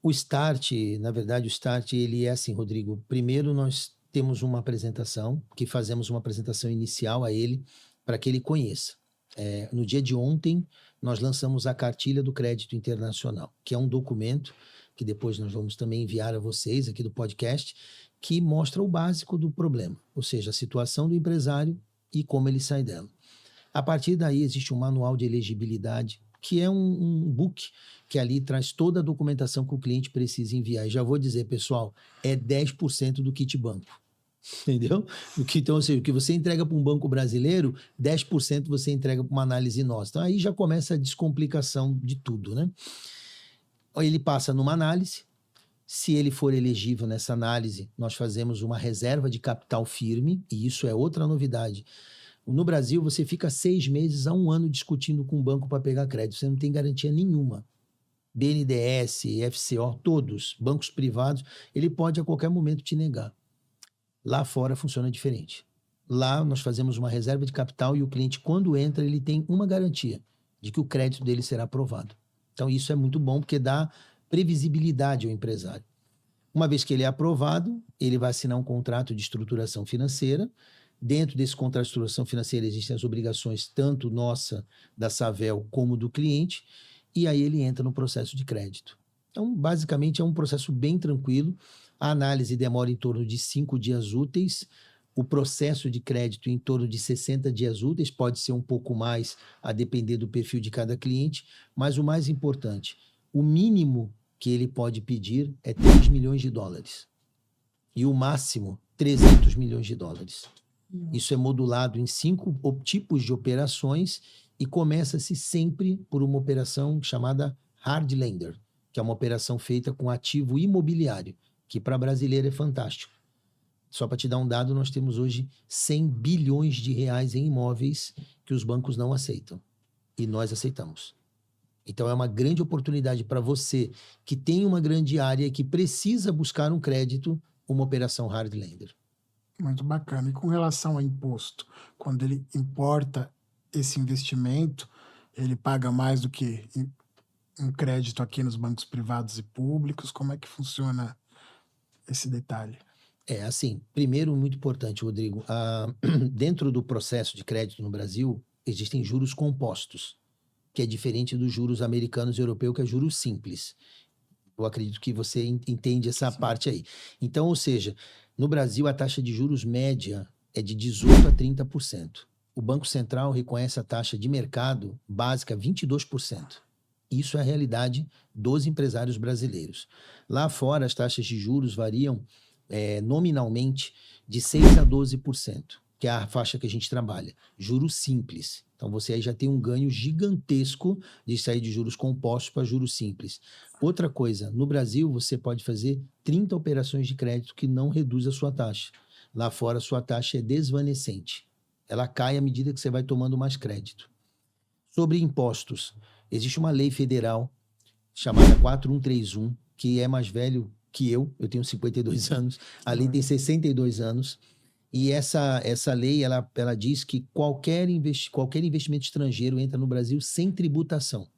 O Start, na verdade, o Start, ele é assim, Rodrigo. Primeiro, nós temos uma apresentação, que fazemos uma apresentação inicial a ele, para que ele conheça. No dia de ontem, nós lançamos a Cartilha do Crédito Internacional, que é um documento que depois nós vamos também enviar a vocês aqui do podcast, que mostra o básico do problema, ou seja, a situação do empresário e como ele sai dela. A partir daí, existe um manual de elegibilidade, que é um book que ali traz toda a documentação que o cliente precisa enviar. E já vou dizer, pessoal, é 10% do kit banco. Entendeu? Então, ou seja, o que você entrega para um banco brasileiro, 10% você entrega para uma análise nossa. Então, aí já começa a descomplicação de tudo, né? Ele passa numa análise. Se ele for elegível nessa análise, nós fazemos uma reserva de capital firme, e isso é outra novidade. No Brasil, você fica 6 meses a 1 ano discutindo com o banco para pegar crédito. Você não tem garantia nenhuma. BNDES, FCO, todos, bancos privados, ele pode a qualquer momento te negar. Lá fora funciona diferente. Lá nós fazemos uma reserva de capital e o cliente, quando entra, ele tem uma garantia de que o crédito dele será aprovado. Então, isso é muito bom porque dá previsibilidade ao empresário. Uma vez que ele é aprovado, ele vai assinar um contrato de estruturação financeira. Dentro desse contrato de estruturação financeira existem as obrigações tanto nossa, da Savel, como do cliente, e aí ele entra no processo de crédito. Então, basicamente, é um processo bem tranquilo. A análise demora em torno de 5 dias úteis, o processo de crédito em torno de 60 dias úteis, pode ser um pouco mais, a depender do perfil de cada cliente, mas o mais importante, o mínimo que ele pode pedir é 3 milhões de dólares e o máximo 300 milhões de dólares. Isso é modulado em 5 tipos de operações e começa-se sempre por uma operação chamada hard lender, que é uma operação feita com ativo imobiliário, que para brasileiro é fantástico. Só para te dar um dado, nós temos hoje 100 bilhões de reais em imóveis que os bancos não aceitam. E nós aceitamos. Então é uma grande oportunidade para você que tem uma grande área e que precisa buscar um crédito, uma operação hard lender. Muito bacana. E com relação ao imposto, quando ele importa esse investimento, ele paga mais do que um crédito aqui nos bancos privados e públicos? Como é que funciona esse detalhe? Assim, primeiro, muito importante, Rodrigo, dentro do processo de crédito no Brasil, existem juros compostos, que é diferente dos juros americanos e europeus, que é juros simples. Eu acredito que você entende essa parte aí. Então, ou seja, no Brasil, a taxa de juros média é de 18% a 30%. O Banco Central reconhece a taxa de mercado básica 22%. Isso é a realidade dos empresários brasileiros. Lá fora, as taxas de juros variam nominalmente de 6% a 12%, que é a faixa que a gente trabalha. Juros simples. Então, você aí já tem um ganho gigantesco de sair de juros compostos para juros simples. Outra coisa, no Brasil, você pode fazer 30 operações de crédito que não reduz a sua taxa. Lá fora, a sua taxa é desvanecente. Ela cai à medida que você vai tomando mais crédito. Sobre impostos, existe uma lei federal chamada 4131, que é mais velho que eu tenho 52 anos, a lei tem 62 anos, e essa lei, ela diz que qualquer investimento estrangeiro entra no Brasil sem tributação.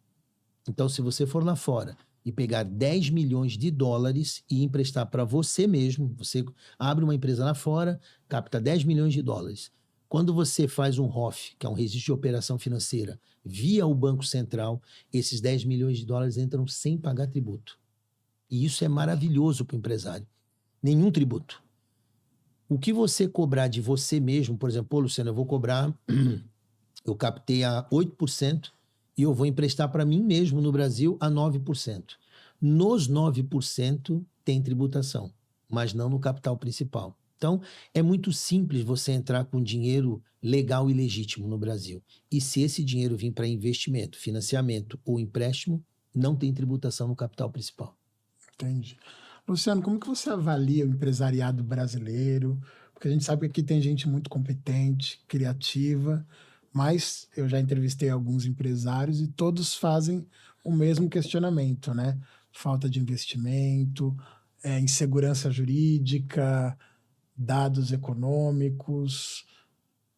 Então, se você for lá fora e pegar 10 milhões de dólares e emprestar para você mesmo, você abre uma empresa lá fora, capta 10 milhões de dólares. Quando você faz um ROF, que é um registro de operação financeira, via o Banco Central, esses 10 milhões de dólares entram sem pagar tributo. E isso é maravilhoso para o empresário. Nenhum tributo. O que você cobrar de você mesmo, por exemplo, Luciano, eu vou cobrar, eu captei a 8% e eu vou emprestar para mim mesmo no Brasil a 9%. Nos 9% tem tributação, mas não no capital principal. Então, é muito simples você entrar com dinheiro legal e legítimo no Brasil. E se esse dinheiro vir para investimento, financiamento ou empréstimo, não tem tributação no capital principal. Entendi. Luciano, como que você avalia o empresariado brasileiro? Porque a gente sabe que aqui tem gente muito competente, criativa, mas eu já entrevistei alguns empresários e todos fazem o mesmo questionamento, né? Falta de investimento, insegurança jurídica, dados econômicos.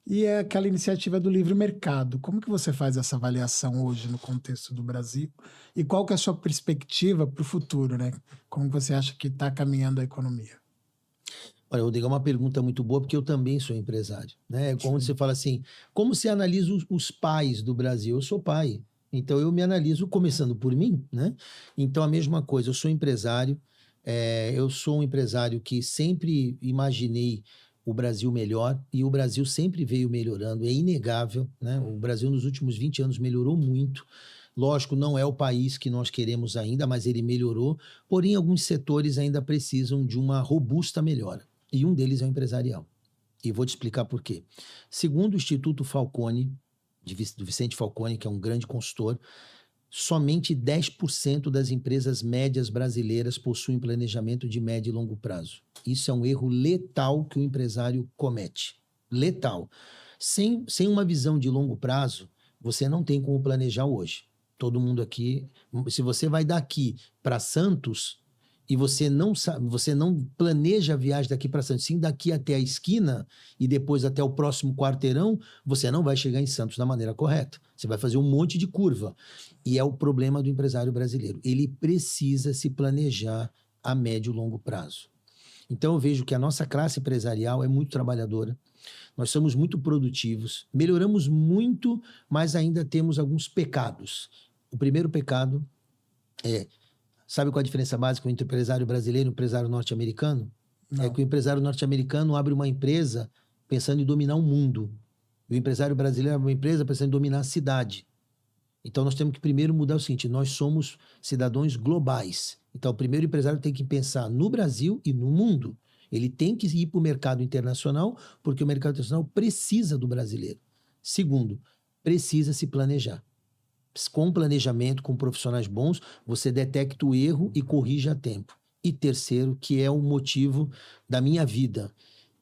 E é aquela iniciativa do livre mercado. Como que você faz essa avaliação hoje no contexto do Brasil? E qual que é a sua perspectiva para o futuro, né? Como você acha que está caminhando a economia? Olha, Rodrigo, é uma pergunta muito boa, porque eu também sou empresário, né? É como você Sim. fala assim, como se analisa os pais do Brasil? Eu sou pai, então eu me analiso começando por mim, né? Então a mesma coisa, eu sou empresário, eu sou um empresário que sempre imaginei o Brasil melhor e o Brasil sempre veio melhorando, é inegável, né? O Brasil nos últimos 20 anos melhorou muito. Lógico, não é o país que nós queremos ainda, mas ele melhorou, porém alguns setores ainda precisam de uma robusta melhora. E um deles é o empresarial. E vou te explicar por quê. Segundo o Instituto Falconi, do Vicente Falconi, que é um grande consultor, somente 10% das empresas médias brasileiras possuem planejamento de médio e longo prazo. Isso é um erro letal que o empresário comete. Letal. Sem uma visão de longo prazo, você não tem como planejar hoje. Todo mundo aqui, se você vai daqui para Santos e você não sabe, você não planeja a viagem daqui para Santos, sim daqui até a esquina e depois até o próximo quarteirão, você não vai chegar em Santos da maneira correta. Você vai fazer um monte de curva. E é o problema do empresário brasileiro. Ele precisa se planejar a médio e longo prazo. Então eu vejo que a nossa classe empresarial é muito trabalhadora, nós somos muito produtivos, melhoramos muito, mas ainda temos alguns pecados. O primeiro pecado é, sabe qual a diferença básica entre o empresário brasileiro e o empresário norte-americano? É Não. que o empresário norte-americano abre uma empresa pensando em dominar o mundo. E o empresário brasileiro abre uma empresa pensando em dominar a cidade. Então nós temos que primeiro mudar o seguinte, nós somos cidadãos globais. Então o primeiro empresário tem que pensar no Brasil e no mundo. Ele tem que ir para o mercado internacional, porque o mercado internacional precisa do brasileiro. Segundo, precisa se planejar. Com planejamento, com profissionais bons, você detecta o erro e corrige a tempo. E terceiro, que é o motivo da minha vida,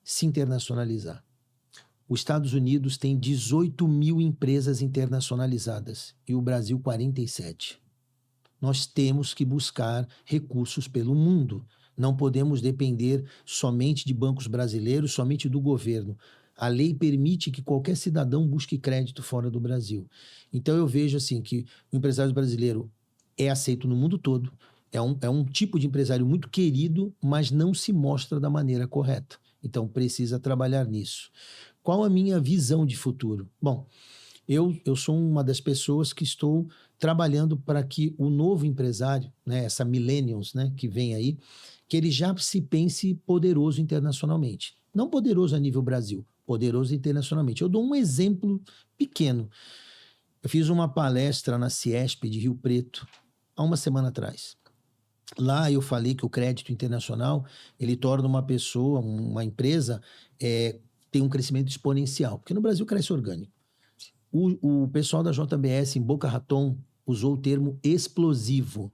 se internacionalizar. Os Estados Unidos tem 18 mil empresas internacionalizadas e o Brasil 47. Nós temos que buscar recursos pelo mundo. Não podemos depender somente de bancos brasileiros, somente do governo. A lei permite que qualquer cidadão busque crédito fora do Brasil. Então eu vejo assim que o empresário brasileiro é aceito no mundo todo, é um tipo de empresário muito querido, mas não se mostra da maneira correta. Então precisa trabalhar nisso. Qual a minha visão de futuro? Bom, eu sou uma das pessoas que estou trabalhando para que o novo empresário, né, essa millennials, né, que vem aí, que ele já se pense poderoso internacionalmente. Não poderoso a nível Brasil, poderoso internacionalmente. Eu dou um exemplo pequeno. Eu fiz uma palestra na Ciesp de Rio Preto há uma semana atrás. Lá eu falei que o crédito internacional, ele torna uma pessoa, uma empresa, tem um crescimento exponencial, porque no Brasil cresce orgânico. O pessoal da JBS em Boca Raton usou o termo explosivo.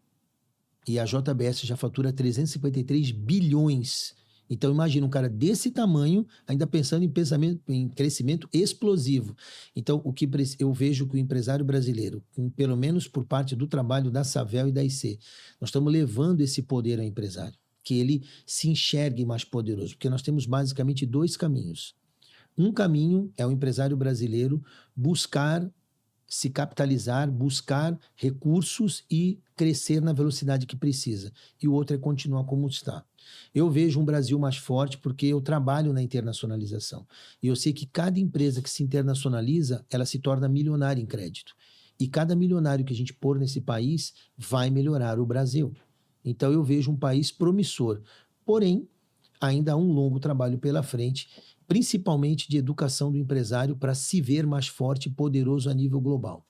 E a JBS já fatura 353 bilhões. Então imagina um cara desse tamanho ainda pensando em crescimento explosivo. Então eu vejo que o empresário brasileiro, pelo menos por parte do trabalho da Savel e da IC, nós estamos levando esse poder ao empresário, que ele se enxergue mais poderoso, porque nós temos basicamente dois caminhos. Um caminho é o empresário brasileiro buscar se capitalizar, buscar recursos e crescer na velocidade que precisa. E o outro é continuar como está. Eu vejo um Brasil mais forte porque eu trabalho na internacionalização. E eu sei que cada empresa que se internacionaliza, ela se torna milionária em crédito. E cada milionário que a gente pôr nesse país vai melhorar o Brasil. Então eu vejo um país promissor. Porém, ainda há um longo trabalho pela frente, principalmente de educação do empresário para se ver mais forte e poderoso a nível global.